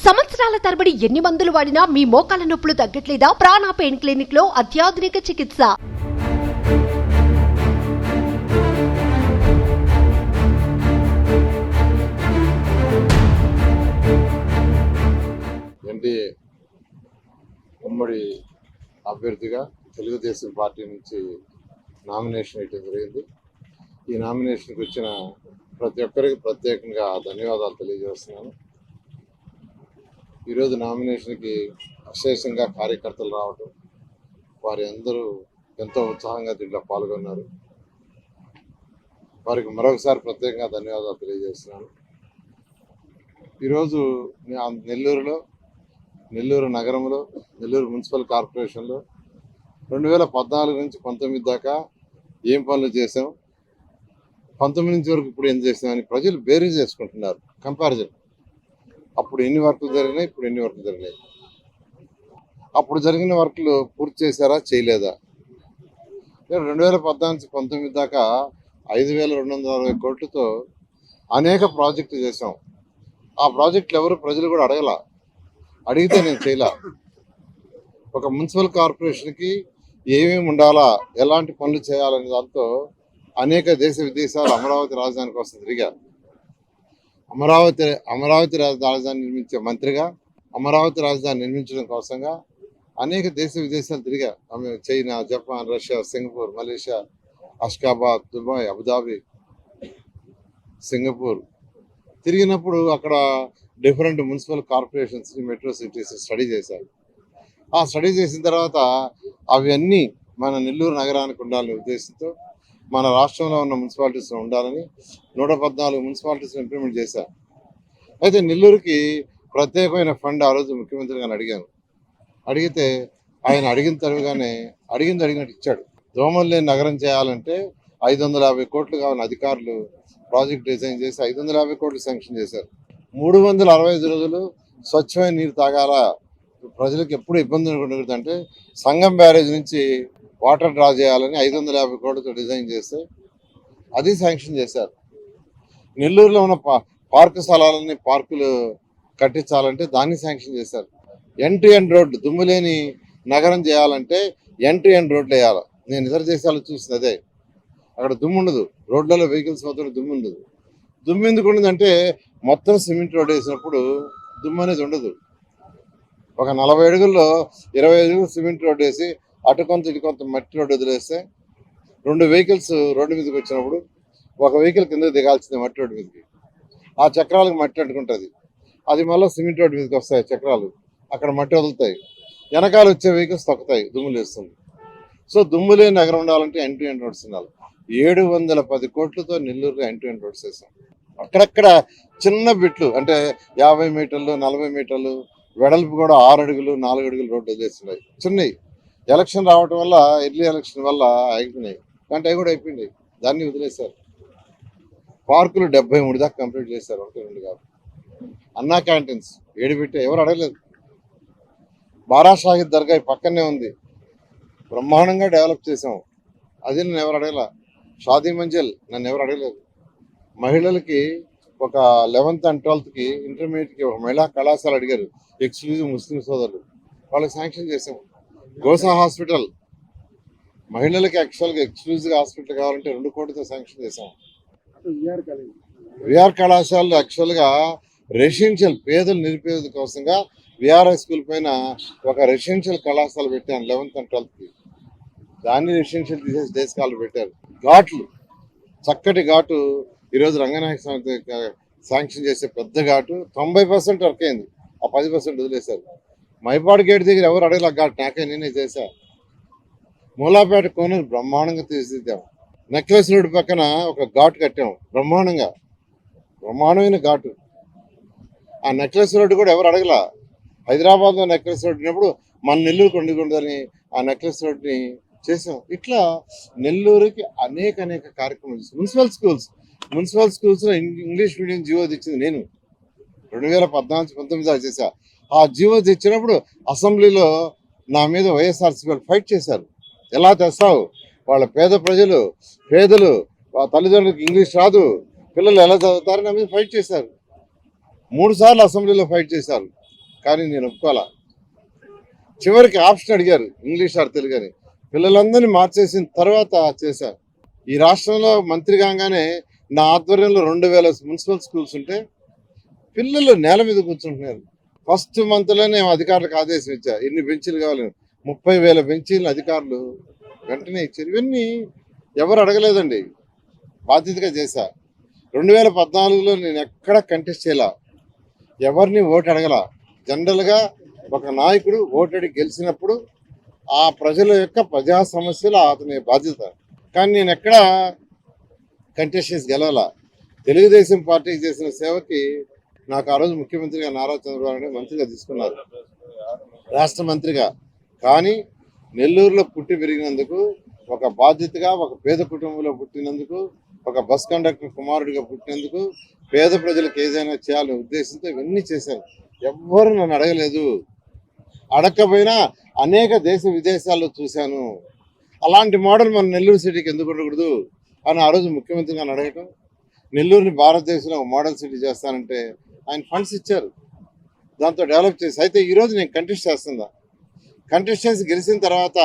సంవత్సరాల తరబడి ఎన్ని మందులు వాడినా మీ మోకాల నొప్పులు తగ్గట్లేదా? ప్రాణ పెయిన్ క్లినిక్ లో అత్యాధునిక చికిత్స. ఎన్డీఏ ఉమ్మడి అభ్యర్థిగా తెలుగుదేశం పార్టీ నుంచి నామినేషన్ వేయడం జరిగింది. ఈ నామినేషన్కి వచ్చిన ప్రతి ఒక్కరికి ప్రత్యేకంగా ధన్యవాదాలు తెలియజేస్తున్నాను. ఈరోజు నామినేషన్కి విశేషంగా కార్యకర్తలు రావటం, వారి అందరూ ఎంతో ఉత్సాహంగా దీంట్లో పాల్గొన్నారు. వారికి మరొకసారి ప్రత్యేకంగా ధన్యవాదాలు తెలియజేస్తున్నాను. ఈరోజు నెల్లూరు నగరంలో, నెల్లూరు మున్సిపల్ కార్పొరేషన్లో 2014 నుంచి 19 దాకా ఏం పనులు చేసాం, 19 నుంచి వరకు ఇప్పుడు ఏం చేసామని ప్రజలు బేరీజ్ చేసుకుంటున్నారు. కంపారిజన్, అప్పుడు ఎన్ని వర్కులు జరిగినాయి, ఇప్పుడు ఎన్ని వర్కులు జరిగినాయి, అప్పుడు జరిగిన వర్కులు పూర్తి చేశారా, చేయలేదా. 2014 నుంచి 19 దాకా 5,260 కోట్లతో అనేక ప్రాజెక్టులు చేసాం. ఆ ప్రాజెక్టులు ఎవరు ప్రజలు కూడా అడిగితే నేను చేయలే. ఒక మున్సిపల్ కార్పొరేషన్కి ఏమేమి ఉండాలా, ఎలాంటి పనులు చేయాలనే దాంతో అనేక దేశ విదేశాలు అమరావతి రాజధాని కోసం తిరిగా. అమరావతి రాజధాని నిర్మించే మంత్రిగా అమరావతి రాజధాని నిర్మించడం కోసంగా అనేక దేశ విదేశాలు తిరిగా. China, Japan, Russia, Singapore, Malaysia, Ashgabat, Dubai, Abu Dhabi, Singapore తిరిగినప్పుడు అక్కడ different municipal corporations, metro cities study చేశారు. ఆ స్టడీ చేసిన తర్వాత అవన్నీ మన నెల్లూరు నగరానికి ఉండాలనే ఉద్దేశంతో మన రాష్ట్రంలో ఉన్న మున్సిపాలిటీస్లో ఉండాలని 114 మున్సిపాలిటీస్ని ఇంప్లిమెంట్ చేశారు. అయితే నెల్లూరుకి ప్రత్యేకమైన ఫండ్ ఆ రోజు ముఖ్యమంత్రి గారిని అడిగితే ఆయన అడిగినట్టు ఇచ్చాడు. దోమలు లేని నగరం చేయాలంటే 550 కోట్లు కావాలని అధికారులు ప్రాజెక్ట్ డిజైన్ చేసి 550 కోట్లు శాంక్షన్ చేశారు. 365 రోజులు స్వచ్ఛమైన నీరు తాగాల, ప్రజలకు ఎప్పుడు ఇబ్బంది ఉండకూడదు అంటే సంగం బ్యారేజ్ నుంచి వాటర్ డ్రా చేయాలని 550 కోట్లతో డిజైన్ చేస్తే అది శాంక్షన్ చేశారు. నెల్లూరులో ఉన్న పార్కు స్థలాలని పార్కులు కట్టించాలంటే దాన్ని శాంక్షన్ చేశారు. ఎండ్ రోడ్డు, దుమ్ము లేని నగరం చేయాలంటే ఎండ్ రోడ్లు వేయాలి. నేను ఇతర దేశాలు చూసింది అదే. అక్కడ దుమ్ము ఉండదు, రోడ్లలో వెహికల్స్ మొత్తం దుమ్ము ఉండదు. దుమ్ము ఎందుకు ఉండదంటే మొత్తం సిమెంట్ రోడ్ వేసినప్పుడు దుమ్ము అనేది ఉండదు. ఒక 40 అడుగుల్లో 20 అడుగులు సిమెంట్ రోడ్ వేసి అటు కొంత ఇటు కొంత మట్టి రోడ్డు వదిలేస్తే 2 వెహికల్స్ రోడ్డు మీదకి వచ్చినప్పుడు ఒక వెహికల్ కిందకి దిగాల్సిందే మట్టి రోడ్డు మీదకి. ఆ చక్రాలకు మట్టి అంటుకుంటుంది, అది మళ్ళీ సిమెంట్ రోడ్డు మీదకి వస్తాయి చక్రాలు, అక్కడ మట్టి వదులుతాయి, వెనకాల వచ్చే వెహికల్స్ తొక్కుతాయి, దుమ్ములు వేస్తుంది. సో దుమ్ము లేని నగరం ఉండాలంటే ఎండ్ రోడ్స్ ఉండాలి. 710 కోట్లతో నెల్లూరులో ఎండ్ రోడ్స్ వేసాం. అక్కడక్కడ చిన్న బిట్లు అంటే 50 మీటర్లు 40 మీటర్లు వెడల్పు కూడా 6 అడుగులు 4 అడుగులు రోడ్డు వదిలేస్తున్నాయి. చిన్నవి ఎలక్షన్ రావటం వల్ల, ఎర్లీ ఎలక్షన్ వల్ల అయిపోయినాయి. అంటే అవి కూడా అయిపోయినాయి, దాన్ని వదిలేశారు. పార్కులు 73 దాకా కంప్లీట్ చేశారు, 1-2 కాదు. అన్నా క్యాంటీన్స్ ఏడిపెట్టే ఎవరు అడగలేదు. బారా షాహిద్ దర్గా పక్కనే ఉంది, బ్రహ్మాండంగా డెవలప్ చేసాం, అది నన్ను ఎవరు అడగల. షాదీ మంజిల్ నన్ను ఎవరు అడగలేదు. మహిళలకి ఒక 11th and 12th ఇంటర్మీడియట్కి ఒక మహిళా కళాశాల అడిగారు, ఎక్స్క్లూజివ్ ముస్లిం సోదరులు, వాళ్ళకి శాంక్షన్ చేసాం. గోసా హాస్పిటల్ మహిళలకి యాక్చువల్గా ఎక్స్క్లూజివ్ హాస్పిటల్ కావాలంటే 2 కోట్లతో శాంక్షన్ చేసాం. విఆర్ కళాశాలలో యాక్చువల్గా రెసిడెన్షియల్ పేదలు నిరుపేద కోసంగా విఆర్ఐ స్కూల్ పైన ఒక రెసిడెన్షియల్ కళాశాల పెట్టాను 11th and 12th. దాన్ని రెసిడెన్షియల్ తీసేసి డే స్కాలర్ పెట్టారు. ఘాట్లు, చక్కటి ఘాటు ఈరోజు రంగనాయక స్వామి శాంక్షన్ చేసే పెద్ద ఘాటు 90% వర్క్ అయింది, ఆ 10% వదిలేశారు. మైపాడు గేట్ దగ్గర ఎవరు అడగల ఘాట్, నాకే నేనే చేశా. మూలాపేట కోనలు బ్రహ్మాండంగా తీర్చిదిద్దాం. నెక్లెస్ రోడ్ పక్కన ఒక ఘాట్ కట్టాం, బ్రహ్మాండమైన ఘాటు. ఆ నెక్లెస్ రోడ్డు కూడా ఎవరు అడగల. హైదరాబాద్లో నెక్లెస్ రోడ్ ఉన్నప్పుడు మన నెల్లూరు కొండకుందని ఆ నెక్లెస్ రోడ్ని చేసాం. ఇట్లా నెల్లూరుకి అనేక కార్యక్రమాలు చేసాం. మున్సిపల్ స్కూల్స్లో ఇంగ్లీష్ మీడియం జీవో తెచ్చింది నేను 2014-19 దాకా చేశా. ఆ జీవో తెచ్చినప్పుడు అసెంబ్లీలో నా మీద వైఎస్ఆర్సీపీ ఫైట్ చేశారు. ఎలా తెస్తావు, వాళ్ళ పేదలు తల్లిదండ్రులకు ఇంగ్లీష్ రాదు, పిల్లలు ఎలా చదువుతారని నా మీద ఫైట్ చేశారు. 3 సార్లు అసెంబ్లీలో ఫైట్ చేశారు. కానీ నేను ఒప్పుకోవాలా. చివరికి ఆప్షన్ అడిగారు, ఇంగ్లీష్ ఆర్ తెలుగు అని. పిల్లలందరినీ మార్చేసిన తర్వాత చేశారు. ఈ రాష్ట్రంలో మంత్రి కాగానే నా ఆధ్వర్యంలో 2000 మున్సిపల్ స్కూల్స్ ఉంటే పిల్లలు నేల మీద కూర్చుంటున్నారు. ఫస్ట్ మంత్లో నేను అధికారులకు ఆదేశం ఇచ్చా, ఎన్ని బెంచీలు కావాలి, 30,000 బెంచీలు అధికారులు వెంటనే ఇచ్చారు. ఇవన్నీ ఎవరు అడగలేదండి, బాధ్యతగా చేశా. 2014లో నేను ఎక్కడ కంటెస్ట్ చేయాల, ఎవరిని ఓటు అడగల. జనరల్గా ఒక నాయకుడు ఓటు అడిగి గెలిచినప్పుడు ఆ ప్రజల యొక్క ప్రజా సమస్యలు అతని బాధ్యత. కానీ నేను ఎక్కడ కంటెస్ట్ చేసి గెలవాల. తెలుగుదేశం పార్టీకి చేసిన సేవకి నాకు ఆ రోజు ముఖ్యమంత్రిగా నారా చంద్రబాబు నాయుడు మంత్రిగా తీసుకున్నారు, రాష్ట్ర మంత్రిగా. కానీ నెల్లూరులో పుట్టి పెరిగినందుకు, ఒక బాధ్యతగా ఒక పేద కుటుంబంలో పుట్టినందుకు, ఒక బస్ కండక్టర్ కుమారుడిగా పుట్టినందుకు, పేద ప్రజలకు ఏదైనా చేయాలనే ఉద్దేశంతో ఇవన్నీ చేశాను. ఎవ్వరు నన్ను అడగలేదు. అడగకపోయినా అనేక దేశ విదేశాల్లో చూశాను. అలాంటి మోడల్ మన నెల్లూరు సిటీకి ఎందుకు ఉండకూడదు అని ఆ రోజు ముఖ్యమంత్రి గారిని అడగటం. నెల్లూరుని భారతదేశంలో ఒక మోడల్ సిటీ చేస్తానంటే ఆయన ఫండ్స్ ఇచ్చారు, దాంతో డెవలప్ చేసి. అయితే ఈరోజు నేను కంటెస్ట్ చేస్తుందా, కంటెస్ట్ చేసి గెలిచిన తర్వాత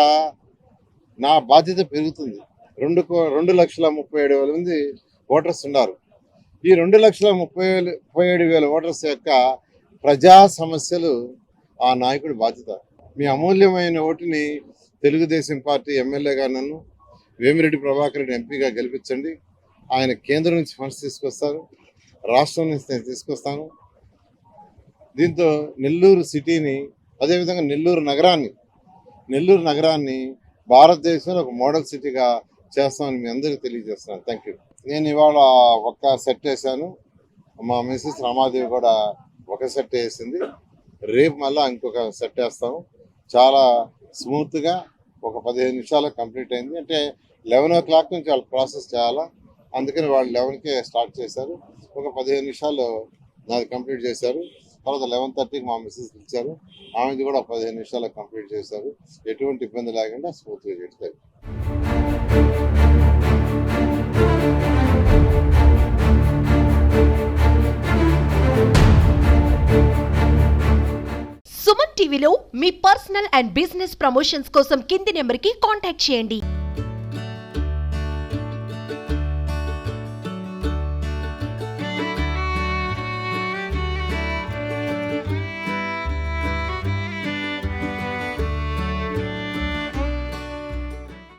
నా బాధ్యత పెరుగుతుంది. 2,37,000 మంది ఓటర్స్ ఉన్నారు. ఈ 2,37,000 ఓటర్స్ యొక్క ప్రజా సమస్యలు ఆ నాయకుడి బాధ్యత. మీ అమూల్యమైన ఓటుని తెలుగుదేశం పార్టీ ఎమ్మెల్యేగా నన్ను వేమిరెడ్డి ప్రభాకర్ రెడ్డి ఎంపీగా గెలిపించండి. ఆయన కేంద్రం నుంచి ఫండ్స్ తీసుకొస్తారు, రాష్ట్రం నుంచి నేను తీసుకొస్తాను. దీంతో నెల్లూరు సిటీని, అదేవిధంగా నెల్లూరు నగరాన్ని భారతదేశంలో ఒక మోడల్ సిటీగా చేస్తామని మీ అందరికీ తెలియజేస్తున్నాను. Thank you. నేను ఇవాళ ఒక సెట్ వేసాను, మా మిసెస్ రమాదేవి కూడా ఒక సెట్ వేసింది. రేపు మళ్ళీ ఇంకొక సెట్ వేస్తాము. చాలా స్మూత్గా ఒక 15 నిమిషాలు కంప్లీట్ అయింది. అంటే 11 o'clock నుంచి వాళ్ళు ప్రాసెస్ చేయాలా, అందుకని వాళ్ళు 11కే స్టార్ట్ చేశారు. ఒక 15 నిమిషాలు నాది కంప్లీట్ చేశారు. తర్వాత 11:30కి మా మిస్సెస్ ఇచ్చారు, ఆమెది కూడా 15 నిమిషాలు కంప్లీట్ చేశారు. ఎటువంటి ఇబ్బంది లేకుండా స్మూత్గా చేస్తారు. సుమన్ టీవీలో మీ పర్సనల్ అండ్ బిజినెస్ ప్రమోషన్స్ కోసం కింది నెంబర్కి కాంటాక్ట్ చేయండి.